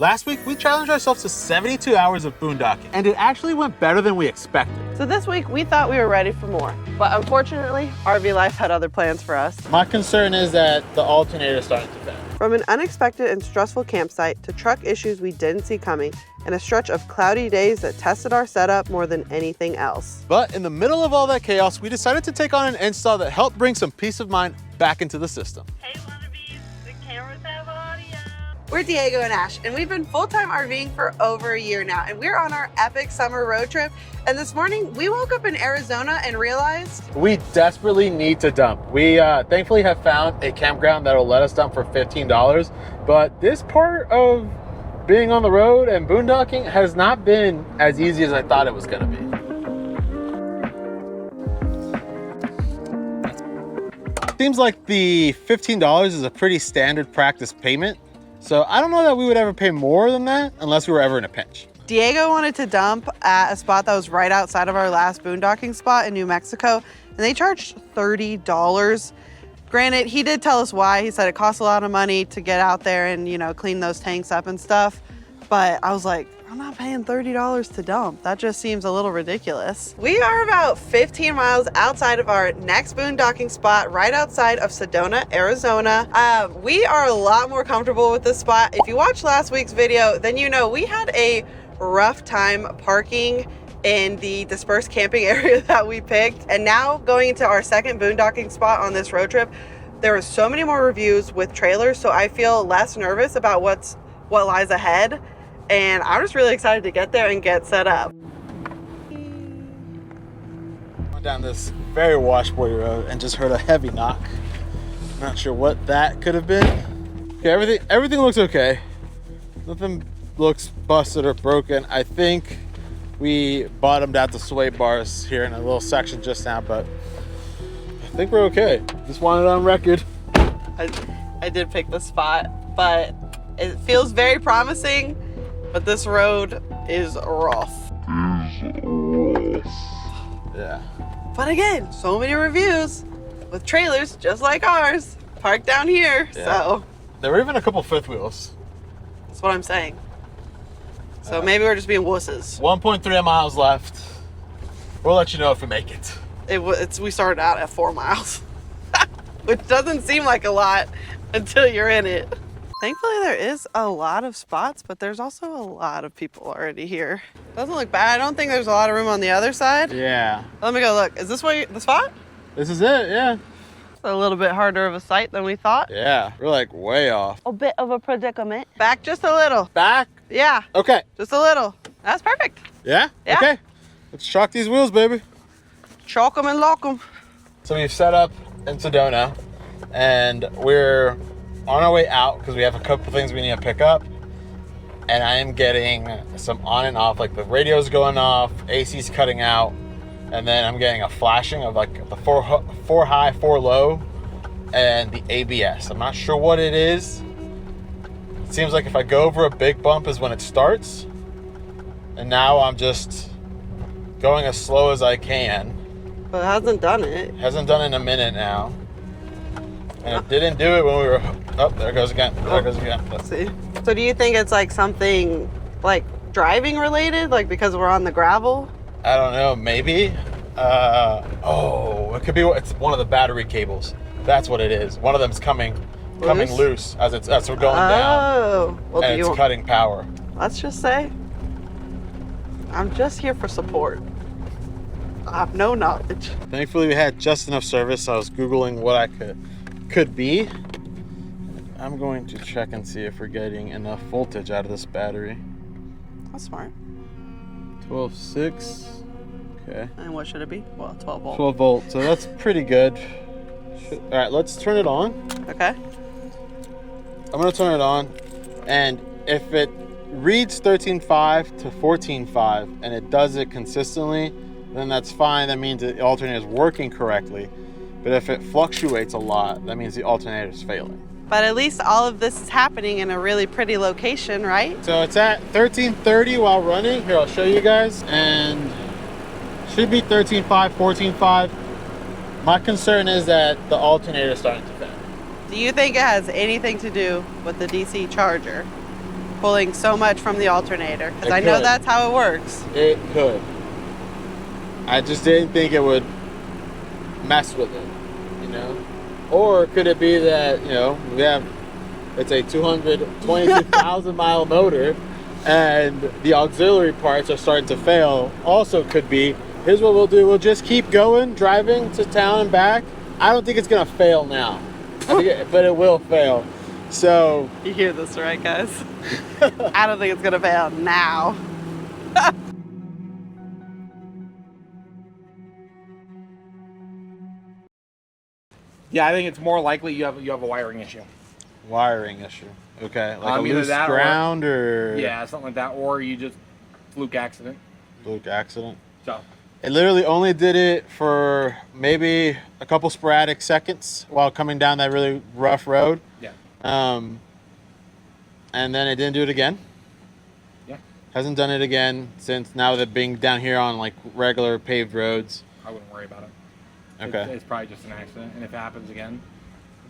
Last week, we challenged ourselves to 72 hours of boondocking, and it actually went better than we expected. So this week, we thought we were ready for more. But unfortunately, RV life had other plans for us. My concern is that the alternator is starting to fail. From an unexpected and stressful campsite to truck issues we didn't see coming, and a stretch of cloudy days that tested our setup more than anything else. But in the middle of all that chaos, we decided to take on an install that helped bring some peace of mind back into the system. Hey Wannabe, the cameras have audio. We're Diego and Ash, and we've been full-time RVing for over a year now, and we're on our epic summer road trip. And this morning, we woke up in Arizona and realized we desperately need to dump. We thankfully have found a campground that'll let us dump for $15, but this part of being on the road and boondocking has not been as easy as I thought it was gonna be. Seems like the $15 is a pretty standard practice payment. So I don't know that we would ever pay more than that unless we were ever in a pinch. Diego wanted to dump at a spot that was right outside of our last boondocking spot in New Mexico, and they charged $30. Granted, he did tell us why. He said it costs a lot of money to get out there and, you know, clean those tanks up and stuff. But I was like, I'm not paying $30 to dump. That just seems a little ridiculous. We are about 15 miles outside of our next boondocking spot, right outside of Sedona, Arizona. We are a lot more comfortable with this spot. If you watched last week's video, then you know we had a rough time parking in the dispersed camping area that we picked. And now going into our second boondocking spot on this road trip, there are so many more reviews with trailers, so I feel less nervous about what lies ahead. And I'm just really excited to get there and get set up. Went down this very washboardy road and just heard a heavy knock. Not sure what that could have been. Okay, everything looks okay. Nothing looks busted or broken. I think we bottomed out the sway bars here in a little section just now, but I think we're okay. Just wanted it on record. I did pick the spot, but it feels very promising. But this road is rough. Yeah. But again, so many reviews with trailers just like ours parked down here. Yeah. So there were even a couple fifth wheels. That's what I'm saying. So maybe we're just being wusses. 1.3 miles left. We'll let you know if we make it. We started out at 4 miles, which doesn't seem like a lot until you're in it. Thankfully, there is a lot of spots, but there's also a lot of people already here. Doesn't look bad. I don't think there's a lot of room on the other side. Yeah. Let me go look. Is this the spot? This is it, yeah. It's a little bit harder of a site than we thought. Yeah, we're like way off. A bit of a predicament. Back just a little. Back? Yeah. Okay. Just a little. That's perfect. Yeah? Yeah. Okay. Let's chalk these wheels, baby. Chalk them and lock them. So we've set up in Sedona, and we're on our way out because we have a couple things we need to pick up, and I am getting some on and off, like the radio's going off, AC's cutting out, and then I'm getting a flashing of like the four high, 4 low, and the ABS. I'm not sure what it is. It seems like if I go over a big bump is when it starts, and now I'm just going as slow as I can. But it hasn't done it. Hasn't done it in a minute now. And it didn't do it when we were, oh, there it goes again. There it goes again. Let's see. So do you think it's like something like driving related, like because we're on the gravel? I don't know, maybe. It could be, it's one of the battery cables. That's what it is. One of them's coming loose as we're going down. Well, and it's cutting power. Let's just say, I'm just here for support. I have no knowledge. Thankfully, we had just enough service. I was Googling what I could be. I'm going to check and see if we're getting enough voltage out of this battery. That's smart. 12.6. Okay. And what should it be? Well, 12 volt. 12 volt. So that's pretty good. All right, let's turn it on. Okay. I'm going to turn it on, and if it reads 13.5 to 14.5 and it does it consistently, then that's fine. That means the alternator is working correctly. But if it fluctuates a lot, that means the alternator is failing. But at least all of this is happening in a really pretty location, right? So it's at 13.30 while running. Here, I'll show you guys. And should be 13.5, 14.5. My concern is that the alternator is starting to fail. Do you think it has anything to do with the DC charger? pulling so much from the alternator, because It I know could. that's how it works. It could. I just didn't think it would mess with it, you know? Or could it be that, you know, it's a 222,000 mile motor and the auxiliary parts are starting to fail? Also could be, here's what we'll do. We'll just keep going, driving to town and back. I don't think it's gonna fail now, but it will fail. So. You hear this, right, guys? I don't think it's gonna fail now. Yeah, I think it's more likely you have a wiring issue. Wiring issue. Okay, like a Either loose that ground or Yeah, something like that, or you just fluke accident. fluke accident. So It literally only did it for maybe a couple sporadic seconds while coming down that really rough road. yeah, And then it didn't do it again. yeah, Hasn't done it again since now that being down here on like regular paved roads. I wouldn't worry about it. Okay. It's probably just an accident, and if it happens again,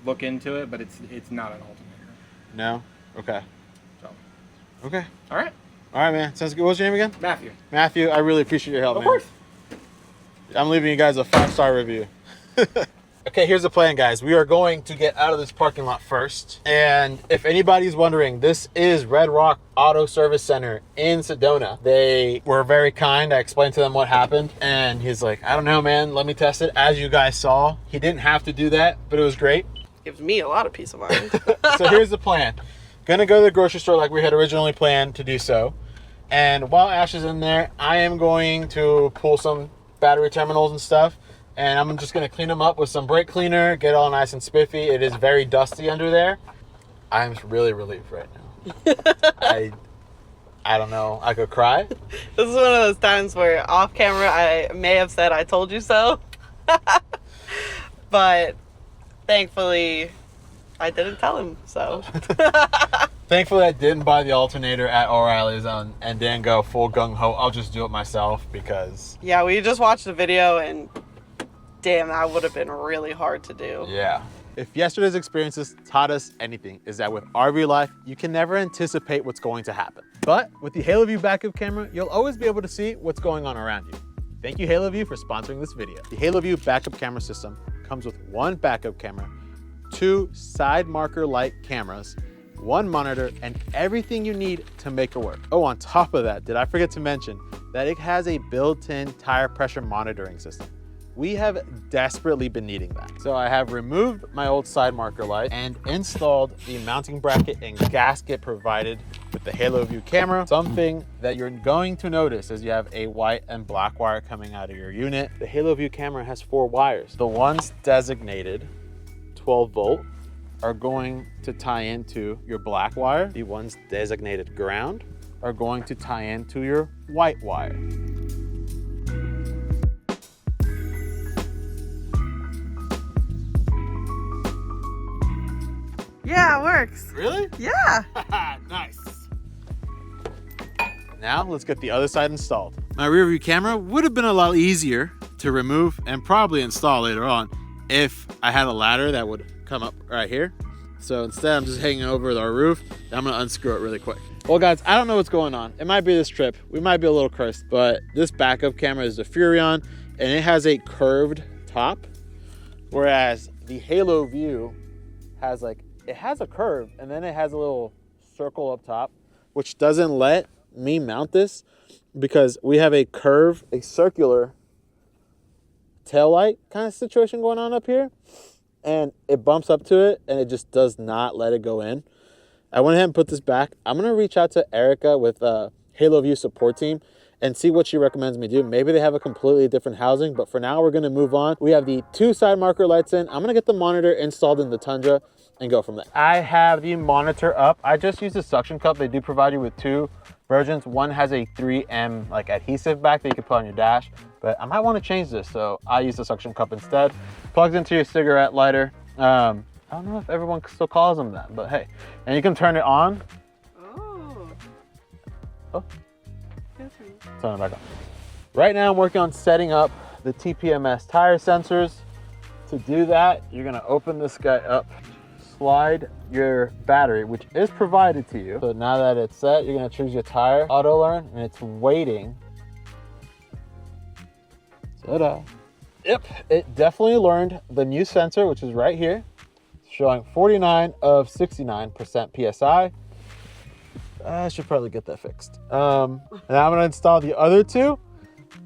look into it. But it's not an alternator. No? Okay. So Okay. all right, All right, man. Sounds good. What's your name again? Matthew. Matthew, I really appreciate your help, Of man. course. I'm leaving you guys a 5-star review. Okay, here's the plan, guys. We are going to get out of this parking lot first. And if anybody's wondering, this is Red Rock Auto Service Center in Sedona. They were very kind. I explained to them what happened. And he's like, I don't know, man. Let me test it. As you guys saw, he didn't have to do that, but it was great. Gives me a lot of peace of mind. So here's the plan. Gonna go to the grocery store like we had originally planned to do so. And while Ash is in there, I am going to pull some battery terminals and stuff. And I'm just gonna clean them up with some brake cleaner, get all nice and spiffy. It is very dusty under there. I'm really relieved right now. I don't know. I could cry. This is one of those times where off camera I may have said I told you so. But thankfully I didn't tell him so. Thankfully, I didn't buy the alternator at O'Reilly's and didn't go full gung-ho. I'll just do it myself because... Yeah, we just watched the video and damn, that would have been really hard to do. Yeah. If yesterday's experiences taught us anything, is that with RV life, you can never anticipate what's going to happen. But with the Haloview backup camera, you'll always be able to see what's going on around you. Thank you, Haloview, for sponsoring this video. The Haloview backup camera system comes with one backup camera, 2 side marker light cameras, 1 monitor, and everything you need to make it work. Oh, on top of that, did I forget to mention that it has a built-in tire pressure monitoring system. We have desperately been needing that. So I have removed my old side marker light and installed the mounting bracket and gasket provided with the Haloview camera. Something that you're going to notice is you have a white and black wire coming out of your unit. The Haloview camera has 4 wires. The ones designated 12 volt are going to tie into your black wire. The ones designated ground are going to tie into your white wire. Yeah, it works. Really? Yeah. Nice. Now let's get the other side installed. My rear view camera would have been a lot easier to remove and probably install later on if I had a ladder that would come up right here. So instead I'm just hanging over our roof. I'm gonna unscrew it really quick. Well guys, I don't know what's going on. It might be this trip. We might be a little cursed, but this backup camera is the Furrion and it has a curved top. Whereas the Haloview has it has a curve and then it has a little circle up top, which doesn't let me mount this because we have a circular tail light kind of situation going on up here, and it bumps up to it and it just does not let it go in. I went ahead and put this back. I'm gonna reach out to Erica with Haloview support team and see what she recommends me do. Maybe they have a completely different housing, but for now we're gonna move on. We have the 2 side marker lights in. I'm gonna get the monitor installed in the Tundra and go from there. I have the monitor up. I just used a suction cup. They do provide you with 2 versions. One has a 3M adhesive back that you can put on your dash, but I might want to change this, so I use the suction cup instead. Plugs into your cigarette lighter. I don't know if everyone still calls them that, but hey. And you can turn it on. Oh. Turn it back on. Right now I'm working on setting up the TPMS tire sensors. To do that, you're gonna open this guy up slide your battery, which is provided to you. So now that it's set, you're gonna choose your tire, auto learn, and it's waiting. Ta-da. Yep, it definitely learned the new sensor, which is right here, showing 49 of 69% PSI. I should probably get that fixed. And I'm gonna install the other two,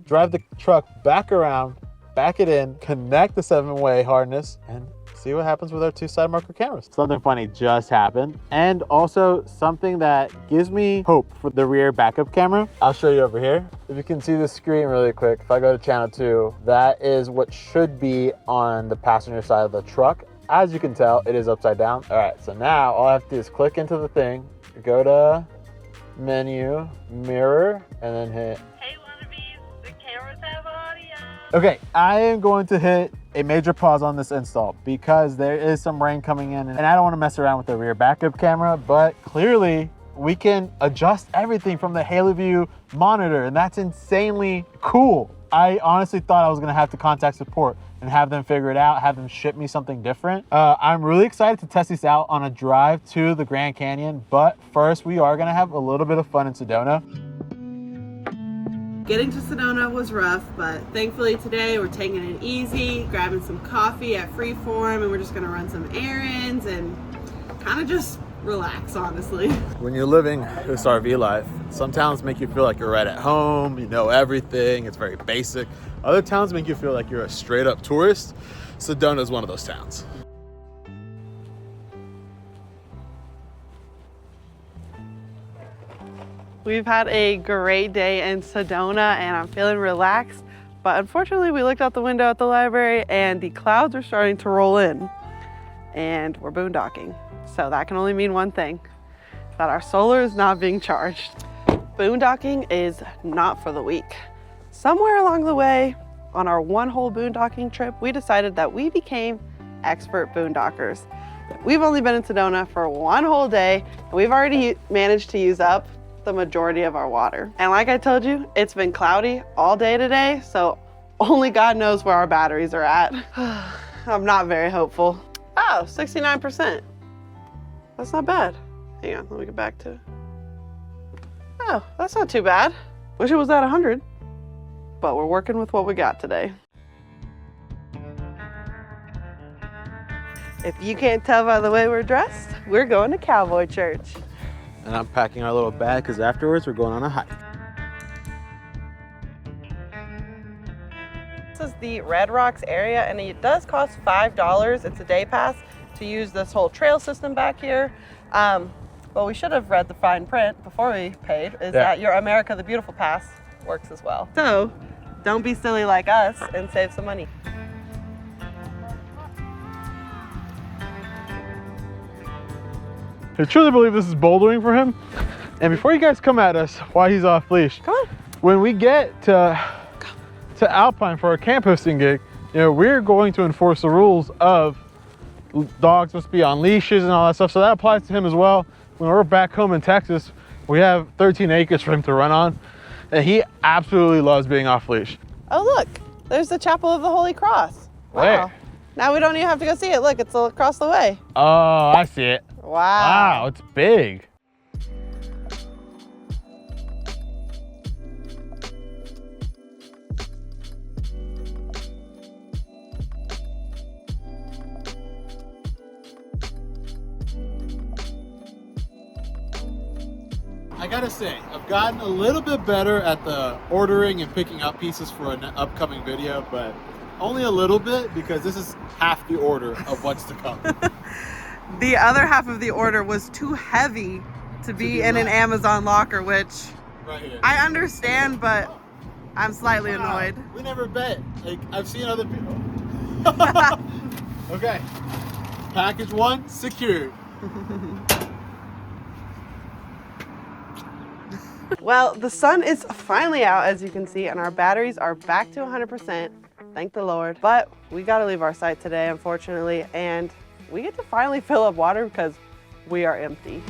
drive the truck back around, back it in, connect the 7-way harness, and see what happens with our 2 side marker cameras. Something funny just happened, and also something that gives me hope for the rear backup camera. I'll show you over here. If you can see the screen really quick, if I go to channel 2, that is what should be on the passenger side of the truck. As you can tell, it is upside down. All right, so now all I have to do is click into the thing, go to menu, mirror, and then hit. Hey, Wannabes, the cameras have audio. Okay, I am going to hit a major pause on this install because there is some rain coming in and I don't want to mess around with the rear backup camera, but clearly we can adjust everything from the Haloview monitor, and that's insanely cool. I honestly thought I was gonna have to contact support and have them figure it out, have them ship me something different. I'm really excited to test these out on a drive to the Grand Canyon, but first we are gonna have a little bit of fun in Sedona. Getting to Sedona was rough, but thankfully today we're taking it easy, grabbing some coffee at Freeform, and we're just gonna run some errands and kind of just relax, honestly. When you're living this RV life, some towns make you feel like you're right at home, you know everything, it's very basic. Other towns make you feel like you're a straight up tourist. Sedona is one of those towns. We've had a great day in Sedona and I'm feeling relaxed, but unfortunately we looked out the window at the library and the clouds are starting to roll in and we're boondocking. So that can only mean one thing, that our solar is not being charged. Boondocking is not for the weak. Somewhere along the way on our one-hole boondocking trip, we decided that we became expert boondockers. We've only been in Sedona for one whole day and we've already managed to use up the majority of our water. And like I told you, it's been cloudy all day today, so only God knows where our batteries are at. I'm not very hopeful. Oh, 69%. That's not bad. Hang on, let me get back to. Oh, that's not too bad. Wish it was at 100, but we're working with what we got today. If you can't tell by the way we're dressed, we're going to cowboy church. And I'm packing our little bag because afterwards we're going on a hike. This is the Red Rocks area and it does cost $5. It's a day pass to use this whole trail system back here. But we should have read the fine print before we paid, is that your America the Beautiful Pass works as well. So don't be silly like us and save some money. I truly believe this is bouldering for him. And before you guys come at us while he's off leash, Come on. when we get to Alpine for our camp hosting gig, you know, we're going to enforce the rules of dogs must be on leashes and all that stuff. So that applies to him as well. When we're back home in Texas, we have 13 acres for him to run on. And he absolutely loves being off leash. Oh look, there's the Chapel of the Holy Cross. Where? Wow. Now we don't even have to go see it. Look, it's across the way. Oh, I see it. Wow. Wow, it's big. I gotta say, I've gotten a little bit better at the ordering and picking up pieces for an upcoming video, but only a little bit because this is half the order of what's to come. The other half of the order was too heavy to be in an Amazon locker, which Right here. I understand, but I'm slightly annoyed. We never bet. Like, I've seen other people. Okay. Package 1 secured. Well, the sun is finally out, as you can see, and our batteries are back to 100%. Thank the Lord. But we got to leave our site today, unfortunately, and we get to finally fill up water because we are empty.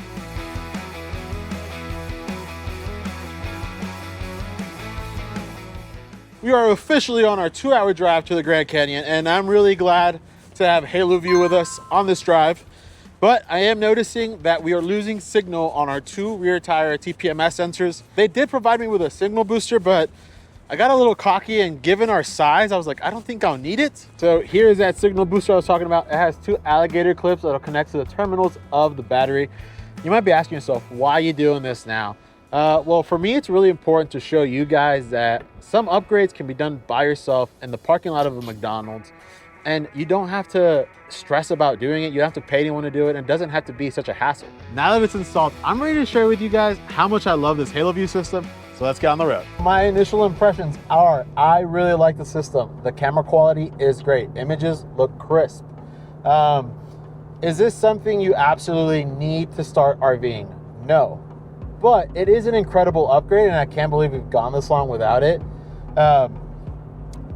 We are officially on our 2-hour drive to the Grand Canyon, and I'm really glad to have Haloview with us on this drive. But I am noticing that we are losing signal on our 2 rear tire TPMS sensors. They did provide me with a signal booster, but I got a little cocky, and given our size, I was like, I don't think I'll need it. So here's that signal booster I was talking about. It has 2 alligator clips that'll connect to the terminals of the battery. You might be asking yourself, why are you doing this now? Well, for me, it's really important to show you guys that some upgrades can be done by yourself in the parking lot of a McDonald's, and you don't have to stress about doing it. You don't have to pay anyone to do it, and it doesn't have to be such a hassle. Now that it's installed, I'm ready to share with you guys how much I love this Haloview system. So let's get on the road. My initial impressions are, I really like the system. The camera quality is great. Images look crisp. Is this something you absolutely need to start RVing? No, but it is an incredible upgrade, and I can't believe we've gone this long without it.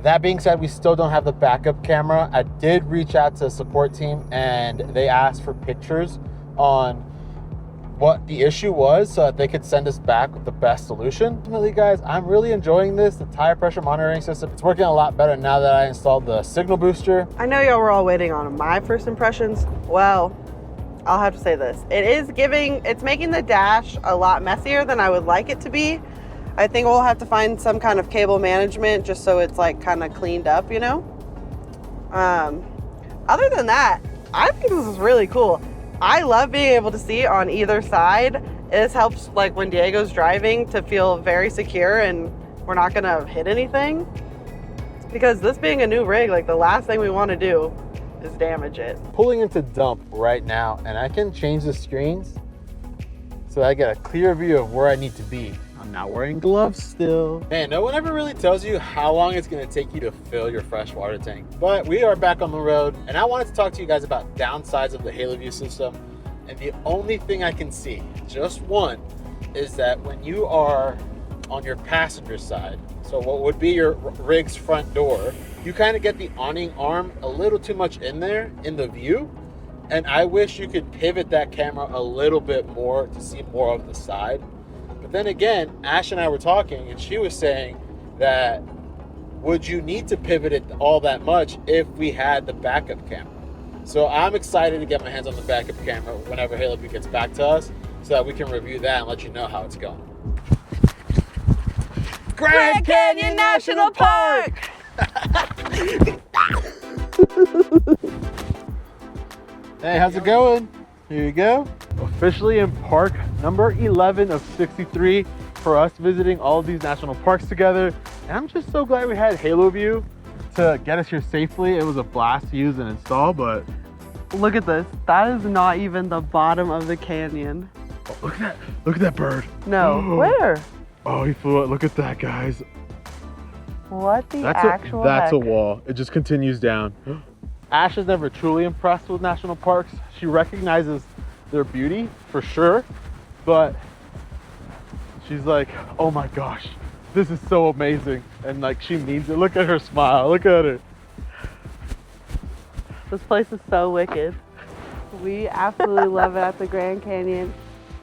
That being said, we still don't have the backup camera. I did reach out to the support team, and they asked for pictures on what the issue was so that they could send us back with the best solution. Ultimately, guys, I'm really enjoying this. The tire pressure monitoring system, it's working a lot better now that I installed the signal booster. I know y'all were all waiting on my first impressions. Well, I'll have to say this. It's making the dash a lot messier than I would like it to be. I think we'll have to find some kind of cable management just so it's like kind of cleaned up, you know? Other than that, I think this is really cool. I love being able to see on either side. This helps, like when Diego's driving, to feel very secure and we're not gonna hit anything. Because this being a new rig, like the last thing we want to do is damage it. Pulling into dump right now, and I can change the screens so that I get a clear view of where I need to be. I'm not wearing gloves still. Man, no one ever really tells you how long it's gonna take you to fill your freshwater tank. But we are back on the road, and I wanted to talk to you guys about downsides of the Haloview system. And the only thing I can see, just one, is that when you are on your passenger side, so what would be your rig's front door, you kind of get the awning arm a little too much in there in the view. And I wish you could pivot that camera a little bit more to see more of the side. But then again, Ash and I were talking, and she was saying that would you need to pivot it all that much if we had the backup camera? So I'm excited to get my hands on the backup camera whenever Haloview gets back to us so that we can review that and let you know how it's going. Grand Canyon National Park! Hey, how's it going? Here you go. Officially in park number 11 of 63 for us visiting all of these national parks together. And I'm just so glad we had Haloview to get us here safely. It was a blast to use and install, but Look at this. That is not even the bottom of the canyon. oh, look at that bird. No, where? Oh, he flew it. Look at that, guys. What the That's actual a wall. It just continues down. Ash is never truly impressed with national parks. She recognizes their beauty for sure, but she's like, oh my gosh, this is so amazing. And like, she needs it. Look at her smile. Look at her. This place is so wicked. We absolutely love it at the Grand Canyon.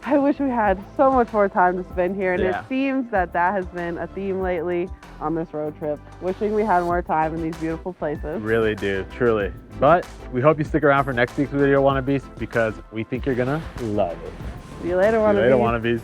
I wish we had so much more time to spend here, and Yeah. it seems that has been a theme lately on this road trip. Wishing we had more time in these beautiful places. Really do, truly. But we hope you stick around for next week's video, Wannabes, because we think you're gonna love it. See you later, See you later, Wannabe. Wannabes.